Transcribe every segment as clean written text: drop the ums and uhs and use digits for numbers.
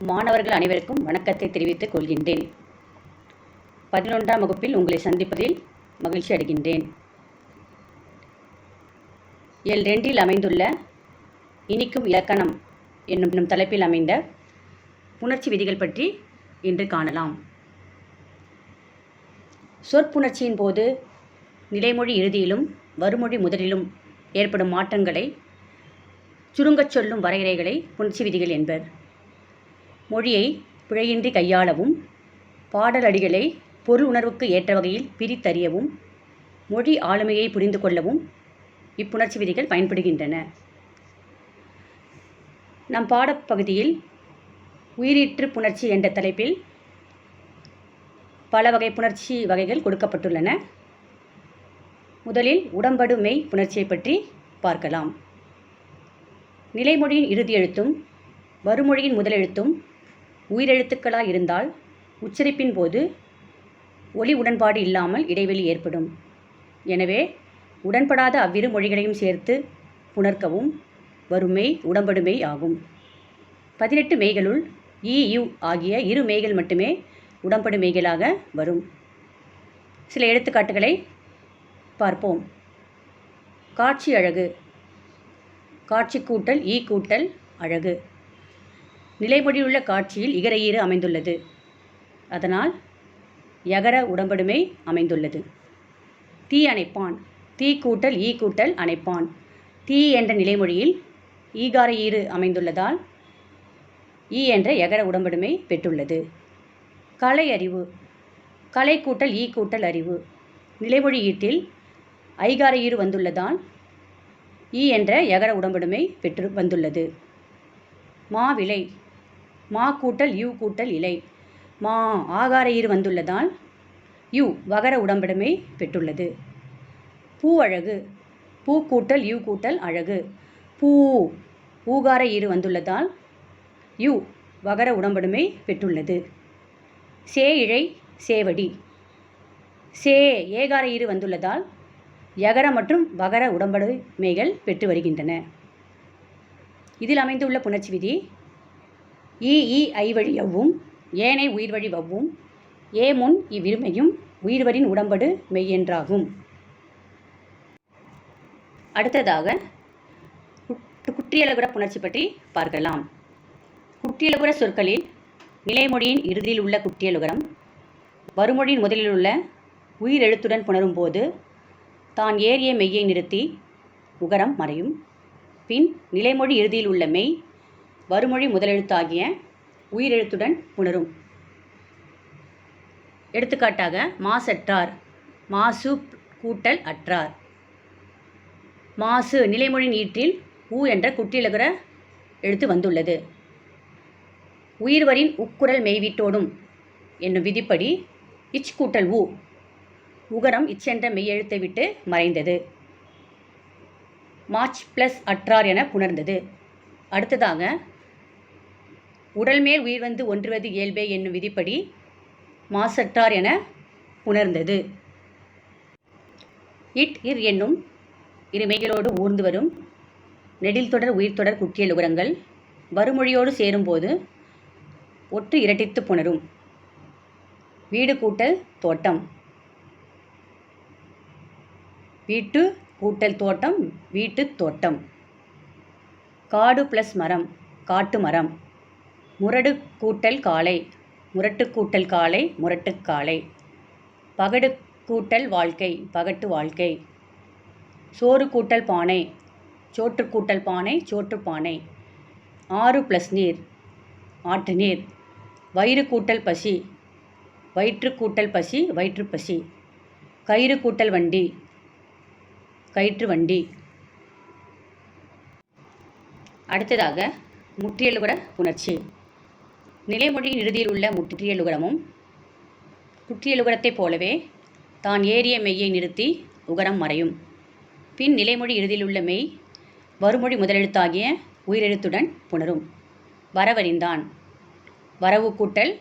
மாணவர்கள் அனைவருக்கும் வணக்கத்தை தெரிவித்துக் கொள்கின்றேன். 11ஆம் வகுப்பில் உங்களை சந்திப்பதில் மகிழ்ச்சி அடைகின்றேன். இயல் 2 அமைந்துள்ள இனிக்கும் இலக்கணம் என்னும் தலைப்பில் அமைந்த புணர்ச்சி விதிகள் பற்றி இன்று காணலாம். சொற்புணர்ச்சியின் போது நிலைமொழி இறுதியிலும் வருமொழி முதலிலும் ஏற்படும் மாற்றங்களை சுருங்கச் சொல்லும் வரையறைகளை புணர்ச்சி விதிகள் என்பர். மொழியை பிழையின்றி கையாளவும், பாடலடிகளை பொருள் உணர்வுக்கு ஏற்ற வகையில் பிரித்தறியவும், மொழி ஆளுமையை புரிந்து கொள்ளவும் இப்புணர்ச்சி விதிகள் பயன்படுகின்றன. நம் பாடப்பகுதியில் உயிரீற்று புணர்ச்சி என்ற தலைப்பில் பல வகை புணர்ச்சி வகைகள் கொடுக்கப்பட்டுள்ளன. முதலில் உடம்படு மெய் புணர்ச்சியை பற்றி பார்க்கலாம். நிலைமொழியின் இறுதி எழுத்தும் வருமொழியின் முதலெழுத்தும் உயிரெழுத்துக்களாய் இருந்தால் உச்சரிப்பின் போது ஒலி உடன்பாடு இல்லாமல் இடைவெளி ஏற்படும். எனவே உடன்படாத அவ்விரு மொழிகளையும் சேர்த்து புணர்க்கவும் வரும் மெய் உடம்படு மெய் ஆகும். 18 மெய்களுள் ஈ யு ஆகிய இரு மெய்கள் மட்டுமே உடம்படு மெய்களாக வரும். சில எடுத்துக்காட்டுகளை பார்ப்போம். காட்சி அழகு. காட்சி கூட்டல் ஈ கூட்டல் அழகு. நிலைமொழியுள்ள காட்சியில் இகர ஈறு அமைந்துள்ளது. அதனால் யகர உடம்படுமை அமைந்துள்ளது. தீ அணைப்பான். தீ கூட்டல் ஈ கூட்டல் அணைப்பான். தீ என்ற நிலைமொழியில் ஈகார ஈறு அமைந்துள்ளதால் ஈ என்ற யகர உடம்படுமை பெற்றுள்ளது. கலை அறிவு. கலை கூட்டல் ஈ கூட்டல் அறிவு. நிலைமொழி ஈட்டில் ஐகார ஈறு வந்துள்ளதால் ஈ என்ற யகர உடம்படுமை பெற்று வந்துள்ளது. மாவிலை. மா கூட்டல் யூ கூட்டல் இலை. மா ஆகார ஈறு வந்துள்ளதால் யூ வகர உடம்படுமை பெற்றுள்ளது. பூ அழகு. பூ கூட்டல் யூ கூட்டல் அழகு. பூ ஊகார ஈறு வந்துள்ளதால் யூ வகர உடம்படுமை பெற்றுள்ளது. சே இழை சேவடி. சே ஏகார ஈறு வந்துள்ளதால் யகர மற்றும் வகர உடம்படுமைகள் பெற்று வருகின்றன. இதில் அமைந்துள்ள புணர்ச்சி விதி ஈ ஐவழி யவ்வும் ஏனை உயிர்வழி வவ்வும் ஏ முன் இவ்விருமையும் உயிர்வரின் உடம்படு மெய்யென்றாகும். அடுத்ததாக குற்றியலுகர புணர்ச்சி பற்றி பார்க்கலாம். குற்றியலுகர சொற்களில் நிலைமொழியின் இறுதியில் உள்ள குற்றியலுகரம் வருமொழியின் முதலில் உள்ள உயிரெழுத்துடன் புணரும் போது தான் ஏறிய மெய்யை நிறுத்தி உகரம் மறையும். பின் நிலைமொழி இறுதியில் உள்ள மெய் வருமொழி முதலெழுத்தாகிய உயிரெழுத்துடன் புணரும். எடுத்துக்காட்டாக மாசற்றார். மாசு கூட்டல் அற்றார். மாசு நிலைமொழியின் ஈற்றில் ஊ என்ற குற்றியலுகர எழுத்து வந்துள்ளது. உயிர்வரின் உக்குரல் மெய்வீட்டோடும் என்னும் விதிப்படி இச் கூட்டல் ஊ உகரம் இச்சென்ற மெய்யெழுத்தை விட்டு மறைந்தது. மாச் பிளஸ் அற்றார் என புணர்ந்தது. அடுத்ததாக உடல் மேல் உயிர் வந்து ஒன்றுவது இயல்பே என்னும் விதிப்படி மாசற்றார் என புணர்ந்தது. இட் இர் என்னும் இரு மெய்களோடு ஊர்ந்து வரும் நெடில் தொடர் உயிர்த்தொடர் குற்றியலுகரங்கள் வருமொழியோடு சேரும்போது ஒற்று இரட்டித்து புணரும். வீடு கூட்டல் தோட்டம். வீட்டு கூட்டல் தோட்டம் வீட்டு தோட்டம். காடு பிளஸ் மரம் காட்டு மரம். முரடு கூட்டல் காளை முரட்டு கூட்டல் காளை முரட்டு காளை. பகடு கூட்டல் வாழ்க்கை பகட்டு வாழ்க்கை. சோறு கூட்டல் பானை சோற்று கூட்டல் பானை சோற்று பானை. ஆறு பிளஸ் நீர் ஆற்று நீர். வயிறு கூட்டல் பசி வயிற்று கூட்டல் பசி வயிற்று பசி. கயிறு கூட்டல் வண்டி கயிற்று வண்டி. அடுத்ததாக முற்றியலுகர புணர்ச்சி. நிலைமொழியின் இறுதியில் உள்ள முற்றியலுகரமும் குற்றியலுகரத்தைப் போலவே தான் ஏறிய மெய்யை நிறுத்தி உகரம் மறையும். பின் நிலைமொழி இறுதியில் உள்ள மெய் வருமொழி முதலெழுத்தாகிய உயிரெழுத்துடன் புணரும். வரவறிந்தான். வரவு கூட்டல்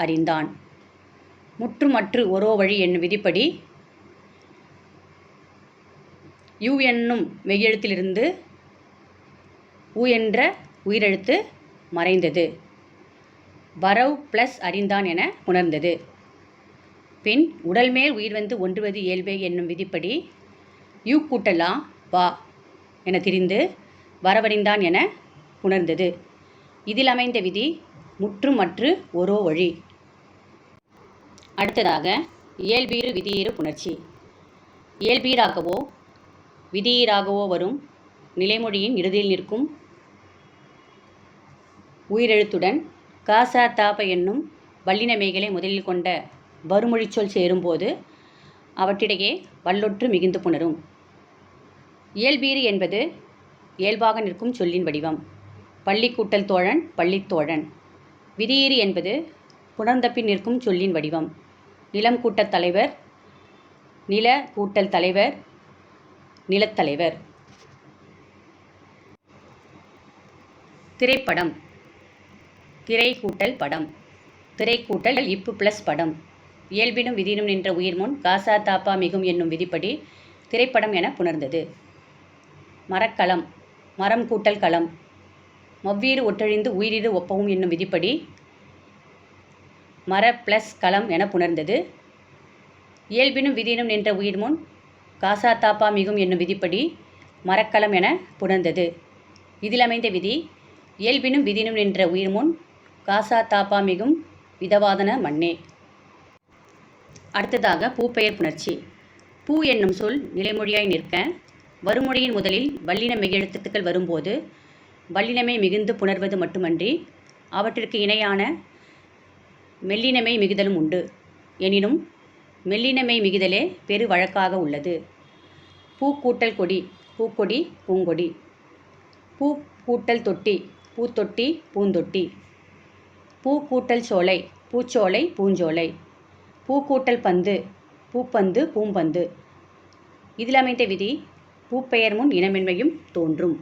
அறிந்தான். முற்றுமற்று ஒரோ வழி என்னும் விதிப்படி யூ என்னும் மெய்யெழுத்திலிருந்து உ என்ற உயிரெழுத்து மறைந்தது. வரவு ப்ளஸ் அறிந்தான் என உணர்ந்தது. பின் உடல் மேல் உயிர் வந்து ஒன்றுவது இயல்பே என்னும் விதிப்படி யூ கூட்டலா வா என திரிந்து வரவறிந்தான் என உணர்ந்தது. இதில் அமைந்த விதி முற்றும் மற்று ஒரோ வழி. அடுத்ததாக இயல்பீறு விதியீறு புணர்ச்சி. இயல்பீராகவோ விதியீராகவோ வரும் நிலைமொழியின் இறுதியில் நிற்கும் உயிரெழுத்துடன் க ச த ப என்னும் வல்லின மெய்களை முதலில் கொண்ட வருமொழிச்சொல் சேரும்போது அவற்றிடையே வல்லொற்று மிகுந்து புணரும். இயல்பீறு என்பது இயல்பாக நிற்கும் சொல்லின் வடிவம். பள்ளி கூட்டல் தோழன் பள்ளித்தோழன். விதியீறு என்பது புணர்ந்த பின் நிற்கும் சொல்லின் வடிவம். நிலம் கூட்டல் தலைவர் நில கூட்டல் தலைவர் நிலத்தலைவர். திரைப்படம் திரை கூட்டல் படம். திரை கூட்டல் இப்பு ப்ளஸ் படம். இயல்பினும் விதியினும் நின்ற உயிர் முன் காசா தாப்பா மிகும் என்னும் விதிப்படி திரைப்படம் என புணர்ந்தது. மரக்களம் மரம் கூட்டல் களம். மவ்வீறு ஒற்றழிந்து உயிரிரு ஒப்பவும் என்னும் விதிப்படி மர ப்ளஸ் களம் என புணர்ந்தது. இயல்பினும் விதியினும் நின்ற உயிர் முன் காசா தாப்பா மிகும் என்னும் விதிப்படி மரக்களம் என புணர்ந்தது. இதில் அமைந்த விதி இயல்பினும் விதியினும் நின்ற உயிர் முன் காசா தாப்பா மிகும் விதவாதன மண்ணே. அடுத்ததாக பூப்பெயர் புணர்ச்சி. பூ என்னும் சொல் நிலைமொழியாய் நிற்க வருமொழியின் முதலில் வல்லின மெய்யெழுத்துக்கள் வரும்போது வல்லினமை மிகுந்து புணர்வது மட்டுமன்றி அவற்றிற்கு இணையான மெல்லினமை மிகுதலும் உண்டு. எனினும் மெல்லினமை மிகுதலே பெரு வழக்காக உள்ளது. பூ கூட்டல் கொடி பூக்கொடி பூங்கொடி. பூ கூட்டல் தொட்டி பூத்தொட்டி பூந்தொட்டி. பூ கூட்டல் சோலை பூச்சோலை பூஞ்சோலை. பூ கூட்டல் பந்து பூப்பந்து பூம்பந்து. இதில் அமைந்த விதி பூப்பெயர் முன் இனமென்மையும் தோன்றும்.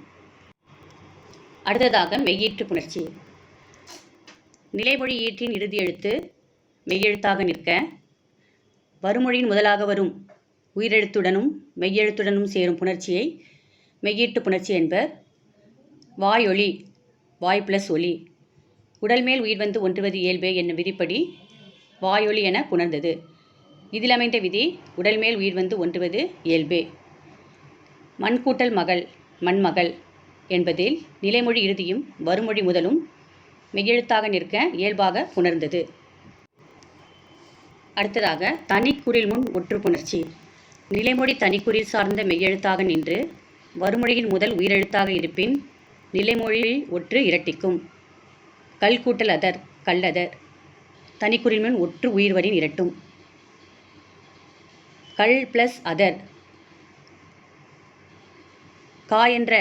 அடுத்ததாக மெய்யீற்று புணர்ச்சி. நிலைமொழி ஈற்றின் இறுதி எழுத்து மெய்யெழுத்தாக நிற்க வருமொழியின் முதலாக வரும் உயிரெழுத்துடனும் மெய்யெழுத்துடனும் சேரும் புணர்ச்சியை மெய்யீட்டு புணர்ச்சி என்பர். வாயொலி வாய் ப்ளஸ் ஒலி. உடல் மேல் உயிர் வந்து ஒன்றுவது இயல்பே என்னும் விதிப்படி வாயொலி என புணர்ந்தது. இதில் அமைந்த விதி உடல் மேல் உயிர் வந்து ஒன்றுவது இயல்பே. மண் கூட்டல் மகள் மண்மகள் என்பதில் நிலைமொழி இறுதியும் வருமொழி முதலும் மெய்யெழுத்தாக நிற்க இயல்பாக புணர்ந்தது. அடுத்ததாக தனிக்குறில் முன் ஒற்று புணர்ச்சி. நிலைமொழி தனிக்குறில் சார்ந்த மெய்யெழுத்தாக நின்று வருமொழியின் முதல் உயிரெழுத்தாக இருப்பின் நிலைமொழி ஒற்று இரட்டிக்கும். கல் கூட்டல் அதர் கல்லதர். தனிக்குறில் முன் ஒற்று உயிர்வரின் இரட்டும். கல் ப்ளஸ் அதர் கா என்ற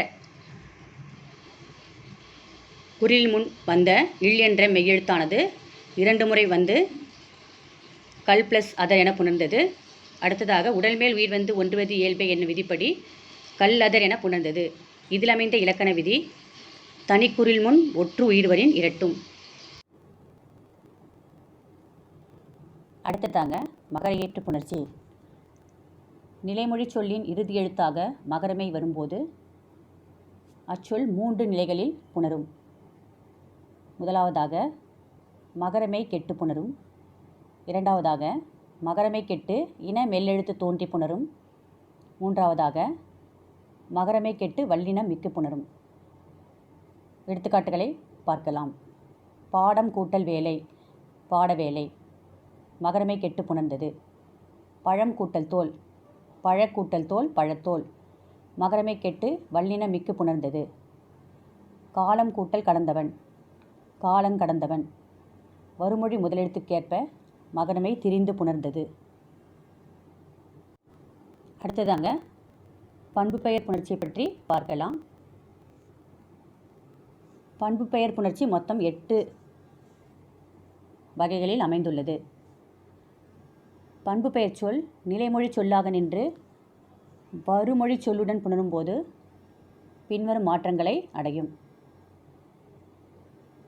குறில் முன் வந்த இல் என்ற மெய்யெழுத்தானது 2 முறை வந்து கல் ப்ளஸ் அதர் என புணர்ந்தது. அடுத்ததாக உடல் மேல் உயிர் வந்து ஒன்றுவது இயல்பே என்னும் விதிப்படி கல் அதர் என புணர்ந்தது. இதில் அமைந்த இலக்கண விதி தனிக்குறில் முன் ஒற்று உயிர்வரின் இரட்டும். அடுத்ததாக மகர ஏற்று புணர்ச்சி. நிலைமொழி சொல்லின் இறுதி எழுத்தாக மகரமை வரும்போது அச்சொல் 3 நிலைகளில் புணரும். முதலாவதாக மகரமை கெட்டு புணரும். இரண்டாவதாக மகரமை கெட்டு இன மெல்லெழுத்து தோன்றி புணரும். மூன்றாவதாக மகரமை கெட்டு வல்லினம் மிக்கு புணரும். எடுத்துக்காட்டுகளை பார்க்கலாம். பாடம் கூட்டல் வேலை பாடவேலை மகரமை கெட்டு புணர்ந்தது. பழம் கூட்டல் தோல் பழக்கூட்டல் தோல் பழத்தோல் மகரமை கெட்டு வல்லினம் மிக்கு புணர்ந்தது. காலம் கூட்டல் கடந்தவன் காலங்கடந்தவன் வருமொழி முதலெழுத்துக்கேற்ப மகரமை திரிந்து புணர்ந்தது. அடுத்ததாங்க பண்பு பெயர் புணர்ச்சியை பற்றி பார்க்கலாம். பண்பு பெயர் புணர்ச்சி மொத்தம் 8 வகைகளில் அமைந்துள்ளது. பண்பு பெயர் சொல் நிலைமொழி சொல்லாக நின்று வருமொழி சொல்லுடன் புணரும்போது பின்வரும் மாற்றங்களை அடையும்.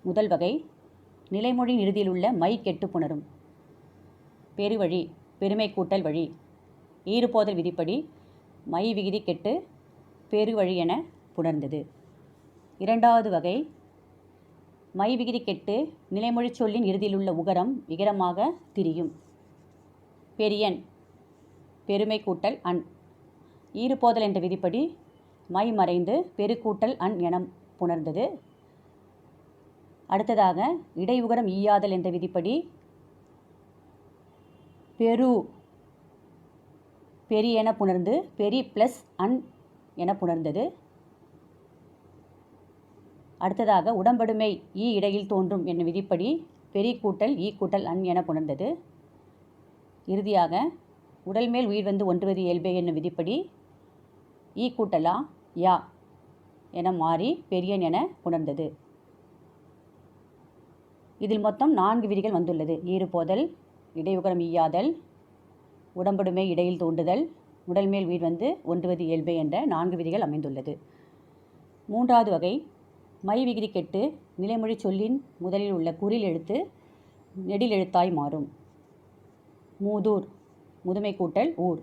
முதல் வகை நிலைமொழியின் இறுதியில் உள்ள மை கெட்டு புணரும். பெருவழி பெருமை கூட்டல் வழி. ஈறுபோதல் விதிப்படி மை விகுதி கெட்டு பெருவழி என புணர்ந்தது. இரண்டாவது வகை மை விகுதி கெட்டு நிலைமொழி சொல்லின் இறுதியிலுள்ள உகரம் விகரமாக திரியும். பெரியன் பெருமை கூட்டல் அன். ஈறுபோதல் என்ற விதிப்படி மை மறைந்து பெருக்கூட்டல் அன் என புணர்ந்தது. அடுத்ததாக இடையுகரம் ஈயாதல் என்ற விதிப்படி பெரு பெரி என புணர்ந்து பெரி ப்ளஸ் அன் என புணர்ந்தது. அடுத்ததாக உடம்படுமை ஈ இடையில் தோன்றும் என்னும் விதிப்படி பெரி கூட்டல் ஈ கூட்டல் அன் என புணர்ந்தது. இறுதியாக உடல் மேல் உயிர் வந்து ஒன்றுவது இயல்பே என்னும் விதிப்படி ஈ கூட்டலா யா என மாறி பெரியன் என புணர்ந்தது. இதில் மொத்தம் 4 விதிகள் வந்துள்ளது. ஈறுபோதல், இடையுகரம் ஈயாதல், உடம்படுமை இடையில் தோன்றுதல், உடல் மேல் உயிர் வந்து ஒன்றுவது இயல்பே என்ற 4 விதிகள் அமைந்துள்ளது. 3வது வகை மை விகுதி கெட்டு நிலைமொழி சொல்லின் முதலில் உள்ள குறில் எழுத்து நெடில் எழுத்தாய் மாறும். மூதூர் முதுமை கூட்டல் ஊர்.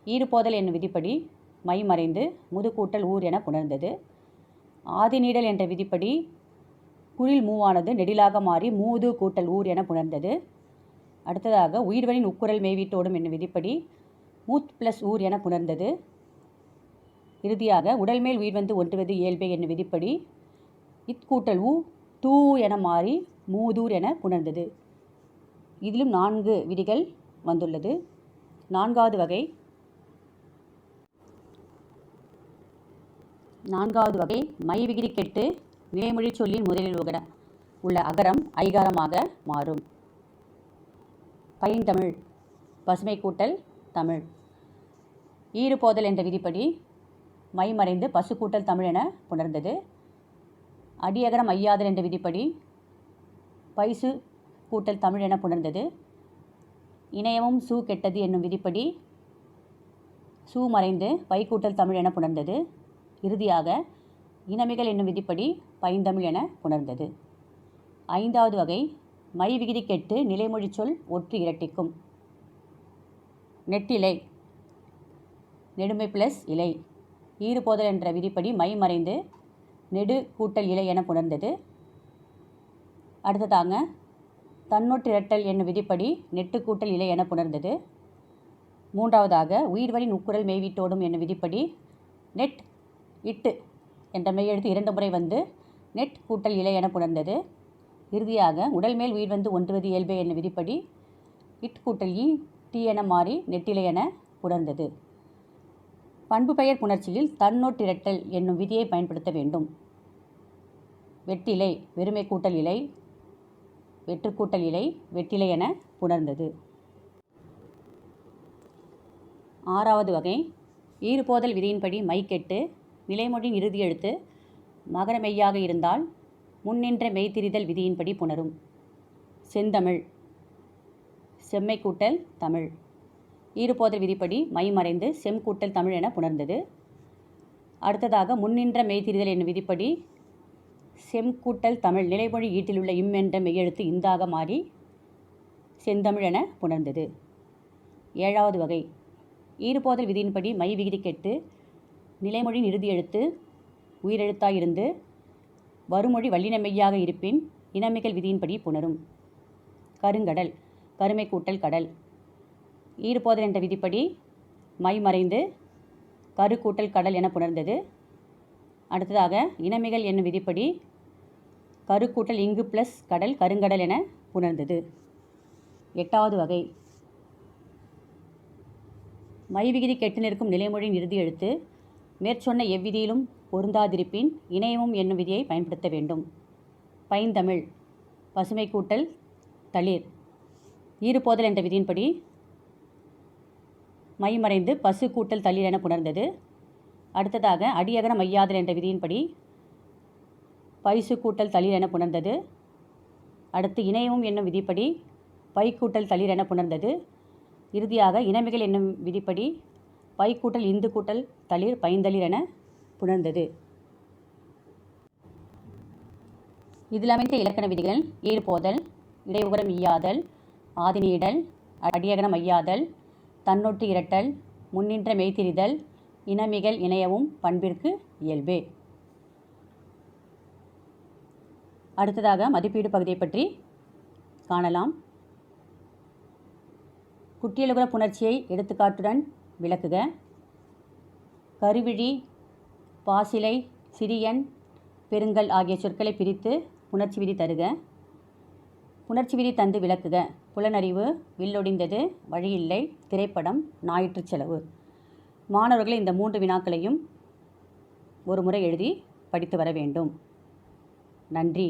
ஈறுபோதல் என்னும் விதிப்படி மை மறைந்து முது கூட்டல் ஊர் என புணர்ந்தது. ஆதி நீடல் என்ற விதிப்படி குறில் மூவானது நெடிலாக மாறி மூது கூட்டல் ஊர் என புணர்ந்தது. அடுத்ததாக உயிர்வனின் உக்குரல் மேவீட்டோடும் என்னும் விதிப்படி மூத் ப்ளஸ் ஊர் என புணர்ந்தது. இறுதியாக உடல் மேல் உயிர் வந்து ஒன்றுவது இயல்பே என்னும் விதிப்படி இத் கூட்டல் ஊ தூ என மாறி மூதூர் என புணர்ந்தது. இதிலும் 4 விதிகள் வந்துள்ளது. 4வது வகை மை விகுதி கெட்டு நிலைமொழி சொல்லின் முதலில் உள்ள அகரம் ஐகாரமாக மாறும். பைந்தமிழ் பசுமை கூட்டல் தமிழ். ஈறுபோதல் என்ற விதிப்படி மை மறைந்து பசு கூட்டல் தமிழ் என புணர்ந்தது. அடியகரம் ஐயாதல் என்ற விதிப்படி பைசு கூட்டல் தமிழ் என புணர்ந்தது. இணையமும் சூ கெட்டது என்னும் விதிப்படி சூ மறைந்து பை கூட்டல் தமிழ் என புணர்ந்தது. இறுதியாக இனமிகள் என்னும் விதிப்படி பைந்தமிழ் என புணர்ந்தது. 5வது வகை மை விகுதி கெட்டு நிலைமொழி சொல் ஒற்று இரட்டிக்கும். நெட்டிலை நெடுமை ப்ளஸ் இலை. ஈறுபோதல் என்ற விதிப்படி மை மறைந்து நெடு கூட்டல் இலை என புணர்ந்தது. அடுத்ததாக தன்னொற்றிரட்டல் என்னும் விதிப்படி நெட்டு கூட்டல் இலை என புணர்ந்தது. 3வதாக உயிர்வரின் உக்குரல் மேவீட்டோடும் என்னும் விதிப்படி நெட் இட்டு என்ற மெய்யெழுத்து 2 முறை வந்து நெட் கூட்டல் இலை என புணர்ந்தது. இறுதியாக உடல் மேல் உயிர் வந்து ஒன்றுவது இயல்பே என்னும் விதிப்படி இட் கூட்டல் ஈ டி என மாறி நெட்டிலை என புணர்ந்தது. பண்பு பெயர் புணர்ச்சியில் தன்னொற்றிரட்டல் என்னும் விதியை பயன்படுத்த வேண்டும். வெட்டிலை வெறுமை கூட்டல் இலை, வெற்று கூட்டல் இலை, வெட்டிலை என புணர்ந்தது. 6வது வகை ஈறுபோதல் விதியின்படி மை கெட்டு நிலைமொழியின் இறுதி எழுத்து மகர மெய்யாக இருந்தால் முன்னின்ற மெய்திரிதல் விதியின்படி புணரும். செந்தமிழ் செம்மை கூட்டல் தமிழ். ஈறுபோதல் விதிப்படி மை மறைந்து செம் கூட்டல் தமிழ் என புணர்ந்தது. அடுத்ததாக முன்னின்ற மெய்திரிதல் என்னும் விதிப்படி செம் கூட்டல் தமிழ் நிலைமொழி ஈட்டிலுள்ள இம் என்ற மெய்யெழுத்து இந்தாக மாறி செந்தமிழ் என புணர்ந்தது. 7வது வகை ஈறுபோதல் விதியின்படி மை விகுதி கெட்டு நிலைமொழியின் இறுதி எழுத்து உயிரெழுத்தாயிருந்து வருமொழி வல்லின மெய்யாக இருப்பின் இனமிகள் விதியின்படி புணரும். கருங்கடல் கருமை கூட்டல் கடல். ஈறுபோதல் என்ற விதிப்படி மை மறைந்து கரு கூட்டல் கடல் என புணர்ந்தது. அடுத்ததாக இனமிகள் என்னும் விதிப்படி கரு கூட்டல் இங்கு ப்ளஸ் கடல் கருங்கடல் என புணர்ந்தது. 8வது வகை மை விகுதி கெட்டு நிற்கும் நிலைமொழியின் இறுதி எழுத்து மேற்சொன்ன எவ்விதியிலும் பொருந்தாதிருப்பின் இணையமும் என்னும் விதியை பயன்படுத்த வேண்டும். பைந்தமிழ் பசுமை கூட்டல் தளிர். ஈறுபோதல் என்ற விதியின்படி மை மறைந்து பசு கூட்டல் தளிர் என புணர்ந்தது. அடுத்ததாக அடியகரம் ஐயாதல் என்ற விதியின்படி பைசு கூட்டல் தளிர் என புணர்ந்தது. அடுத்து இணையமும் என்னும் விதிப்படி பை கூட்டல் தளிர் என புணர்ந்தது. இறுதியாக இனமிகள் என்னும் விதிப்படி பை கூட்டல் இந்து கூட்டல் தளிர் பைந்தளிர் என புணர்ந்தது. இதில் அமைந்த இலக்கண விதிகள் ஈறுபோதல், இடையுகரம் ஈயாதல், ஆதிநீடல், அடியகரம் ஐயாதல், தன்னொட்டு இரட்டல், முன்னின்ற மெய்திரிதல், இனமிகள், இணையவும் பண்பிற்கு இயல்பே. அடுத்ததாக மதிப்பீடு பகுதியை பற்றி காணலாம். குற்றியலுகர புணர்ச்சியை எடுத்துக்காட்டுடன் விளக்குக. கருவிழி, பாசிலை, சிறியன், பெருங்கல் ஆகிய சொற்களை பிரித்து புணர்ச்சி விதி தருக. புணர்ச்சி விதி தந்து விளக்குக. புலனறிவு, வில்லொடிந்தது, வழியில்லை, திரைப்படம், ஞாயிற்றுச் செலவு. மாணவர்கள் இந்த 3 வினாக்களையும் ஒரு முறை எழுதி படித்து வர வேண்டும். நன்றி.